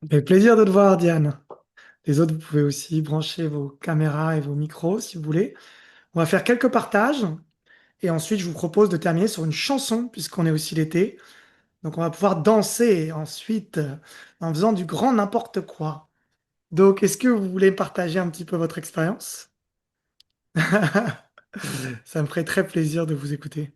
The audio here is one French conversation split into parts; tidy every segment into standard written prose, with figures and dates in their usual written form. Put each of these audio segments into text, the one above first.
Ça fait plaisir de te voir, Diane. Les autres, vous pouvez aussi brancher vos caméras et vos micros si vous voulez. On va faire quelques partages et ensuite je vous propose de terminer sur une chanson puisqu'on est aussi l'été. Donc on va pouvoir danser ensuite en faisant du grand n'importe quoi. Donc est-ce que vous voulez partager un petit peu votre expérience? Ça me ferait très plaisir de vous écouter.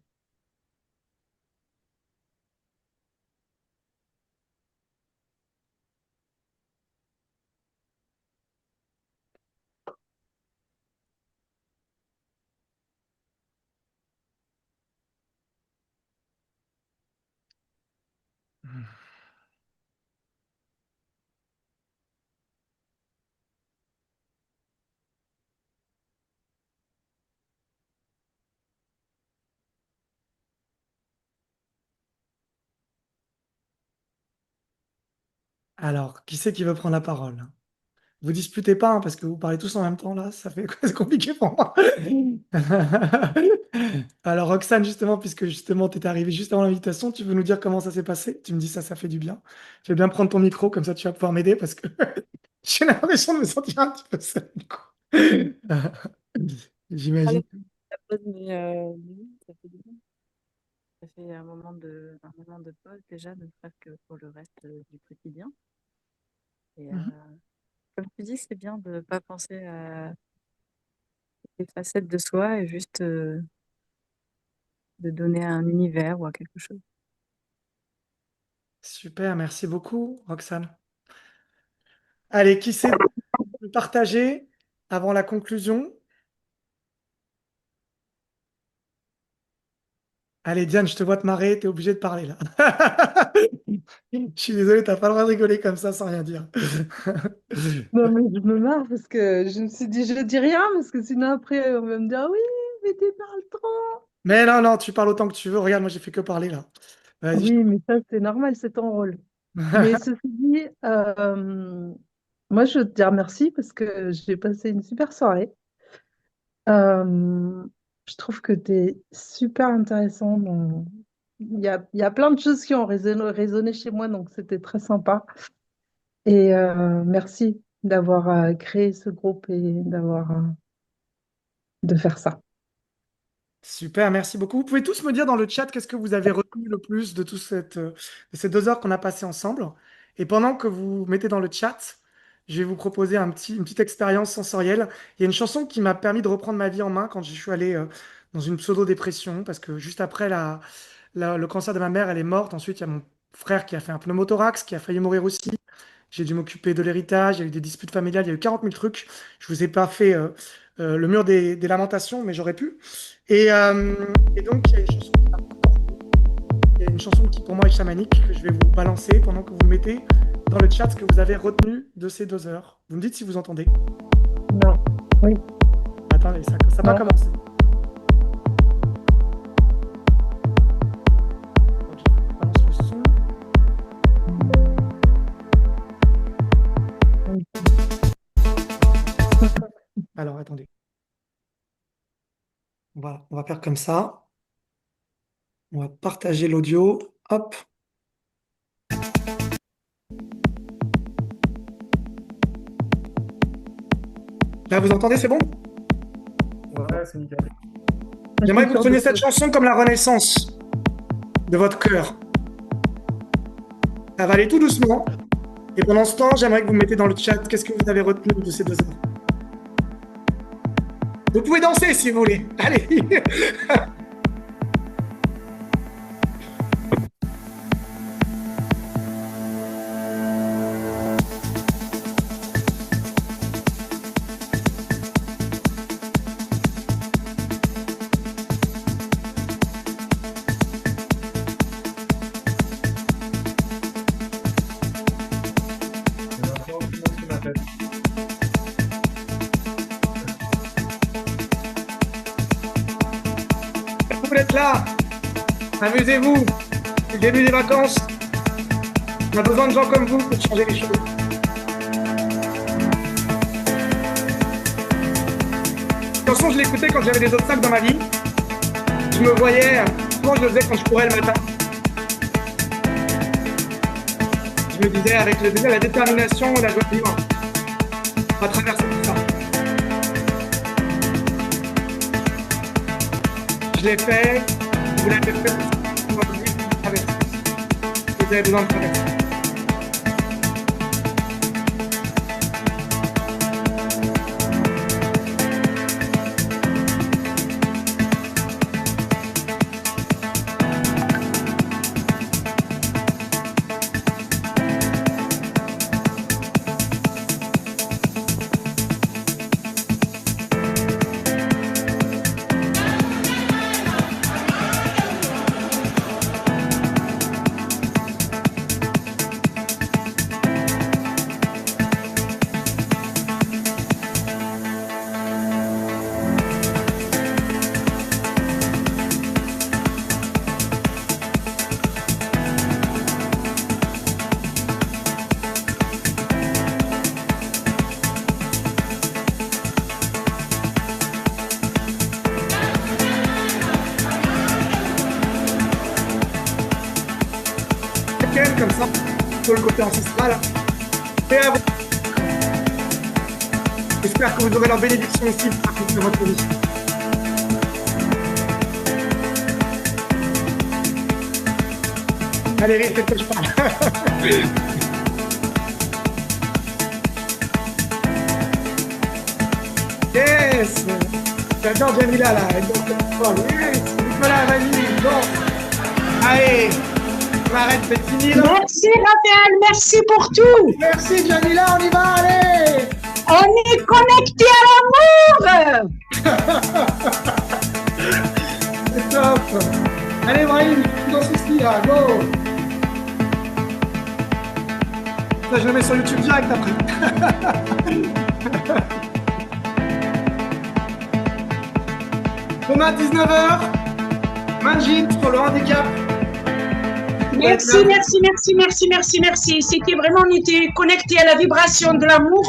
Alors, qui c'est qui veut prendre la parole? Vous disputez pas, hein, parce que vous parlez tous en même temps là, ça fait c'est compliqué pour moi. Alors Roxane, justement, puisque justement tu étais arrivée juste avant l'invitation, tu veux nous dire comment ça s'est passé? Tu me dis ça, ça fait du bien. Je vais bien prendre ton micro, comme ça tu vas pouvoir m'aider parce que j'ai l'impression de me sentir un petit peu seul du coup. Allez, J'imagine. la pause, mais oui, ça fait du bien. Ça fait un moment de pause déjà, ne serait-ce que pour le reste du quotidien. Et Mhm. comme tu dis, c'est bien de ne pas penser à les facettes de soi et juste de donner à un univers ou à quelque chose. Super, merci beaucoup, Roxane. Allez, qui c'est de partager avant la conclusion? Allez, Diane, je te vois te marrer, t'es obligé de parler là. Je suis désolé, t'as pas le droit de rigoler comme ça sans rien dire. Non, mais je me marre parce que je me suis dit, je dis rien parce que sinon après, on va me dire, ah oui, mais tu parles trop. Mais non, non, tu parles autant que tu veux. Regarde, moi, j'ai fait que parler là. Vas-y. Oui, mais ça, c'est normal, c'est ton rôle. Mais ceci dit, moi, je veux te dire merci parce que j'ai passé une super soirée. Euh, je trouve que tu es super intéressant. Il y a plein de choses qui ont résonné chez moi, donc c'était très sympa. Et merci d'avoir créé ce groupe et de faire ça. Super, merci beaucoup. Vous pouvez tous me dire dans le chat qu'est-ce que vous avez retenu le plus de, de ces 2 heures qu'on a passées ensemble. Et pendant que vous mettez dans le chat, je vais vous proposer une petite expérience sensorielle. Il y a une chanson qui m'a permis de reprendre ma vie en main quand je suis allé dans une pseudo-dépression, parce que juste après le cancer de ma mère, elle est morte. Ensuite, il y a mon frère qui a fait un pneumothorax, qui a failli mourir aussi. J'ai dû m'occuper de l'héritage, il y a eu des disputes familiales, il y a eu 40 000 trucs. Je vous ai pas fait le mur des lamentations, mais j'aurais pu. Et donc, il y a une chanson qui pour moi est chamanique, que je vais vous balancer pendant que vous mettez dans le chat ce que vous avez retenu de ces 2 heures. Vous me dites si vous entendez. Non, oui, Attendez, ça va non. commencer. Je balance le son. Alors, attendez. Voilà, on va faire comme ça. On va partager l'audio. Hop. Là, vous entendez, c'est bon? Ouais, c'est nickel. Je J'aimerais suis que vous sûre de preniez toi. cette chanson comme la renaissance de votre cœur. Ça va aller tout doucement. Et pendant ce temps, j'aimerais que vous mettez dans le chat qu'est-ce que vous avez retenu de ces 2 heures. Vous pouvez danser si vous voulez. Allez. J'ai l'impression que tout le monde se la tête. Vous êtes là. Amusez-vous. C'est le début des vacances. On a besoin de gens comme vous pour changer les choses. Cette chanson, je l'écoutais quand j'avais des obstacles dans ma vie. Je me voyais, souvent je le faisais quand je courais le matin. Je me disais, avec la détermination et la joie de vivre, on va traverser tout ça. Je l'ai fait, vous l'avez fait, on va vous dire que vous traversez. Vous avez besoin de traverser. Comme ça, sur le côté ancestral. Et à vous. J'espère que vous aurez leur bénédiction aussi pour accomplir votre vie. Valérie, faites que je parle. Yes! J'adore Jamila là. Elle danse comme ça. Yes! Nicolas, vas-y, bon. Allez! On arrête de finir. Merci Raphaël, merci pour tout. Merci Jamila, on y va, allez! On est connecté à l'amour. C'est top! Allez Brahim, dans ceci là, go! Ça, je le mets sur YouTube direct après. Thomas, 19h. Manjit pour le handicap. Merci, merci, merci, merci, merci, merci. C'était vraiment, on était connecté à la vibration de l'amour,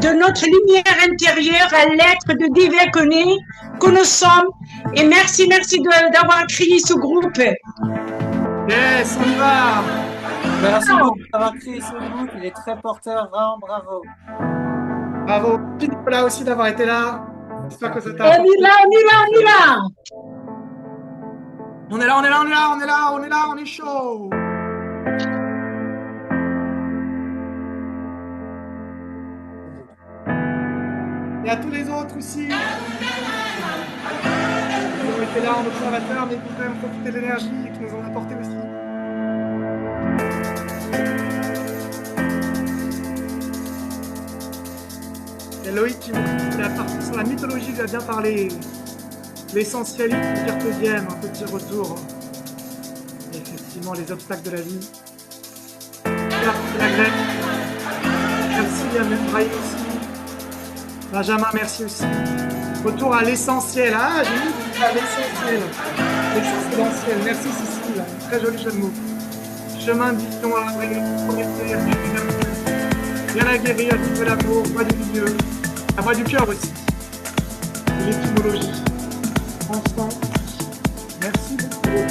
de notre lumière intérieure, à l'être de divin que nous sommes. Et merci, merci d'avoir créé ce groupe. Yes, on y va! Merci beaucoup d'avoir créé ce groupe, il est très porteur, vraiment bravo. Bravo. Puis Nicolas aussi d'avoir été là. J'espère que ça On t'a. y va, on y va, on y va. On est là, on est là, on est là, on est là, on est là, on est chaud. Et à tous les autres aussi. Qui ont été là en observateur, mais qui ont quand même profité de l'énergie et qui nous ont apporté aussi. Et Loïc qui nous la partie sur la mythologie, il a bien parlé. L'essentiel, cartésienne, un petit retour. Et effectivement, les obstacles de la vie. Merci la Grèce. Merci à Brahim aussi. Benjamin, merci aussi. Retour à l'essentiel. Ah, j'ai mis à l'essentiel. L'essentiel. Merci Cécile. Très joli jeu de mots. Chemin de vision à la vraie. Bien la guérir, vivre l'amour, voix du milieu. La voix du cœur aussi. Et l'étymologie. Enfant. Merci beaucoup.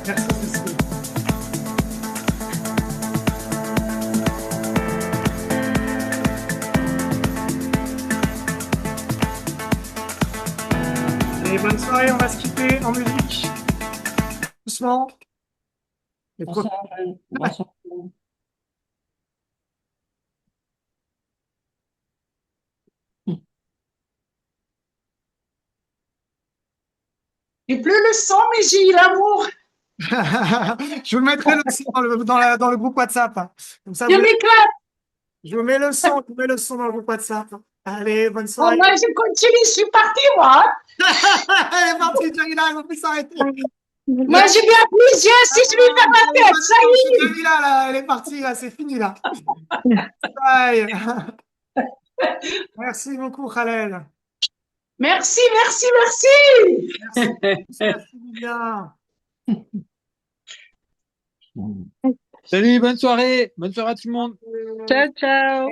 Merci Cécile. Et bonne soirée, on va se quitter en musique. Doucement. Et J'ai plus le son, mais j'ai l'amour. Je vous mettrai le son dans le groupe WhatsApp. Comme ça, Je m'éclate. je vous mets le son, je vous mets le son dans le groupe WhatsApp. Allez, bonne Oh, soirée. moi, je continue, je suis partie, moi. Elle est partie, Jamila, elle va plus s'arrêter. Moi, je viens plusieurs, si je vais faire la tête, ça y est. Jamila, là, elle est partie, là, c'est fini, là. Bye. Merci beaucoup, Khaled. Merci, merci, merci. Merci bien. Salut, bonne soirée à tout le monde. Ciao, ciao.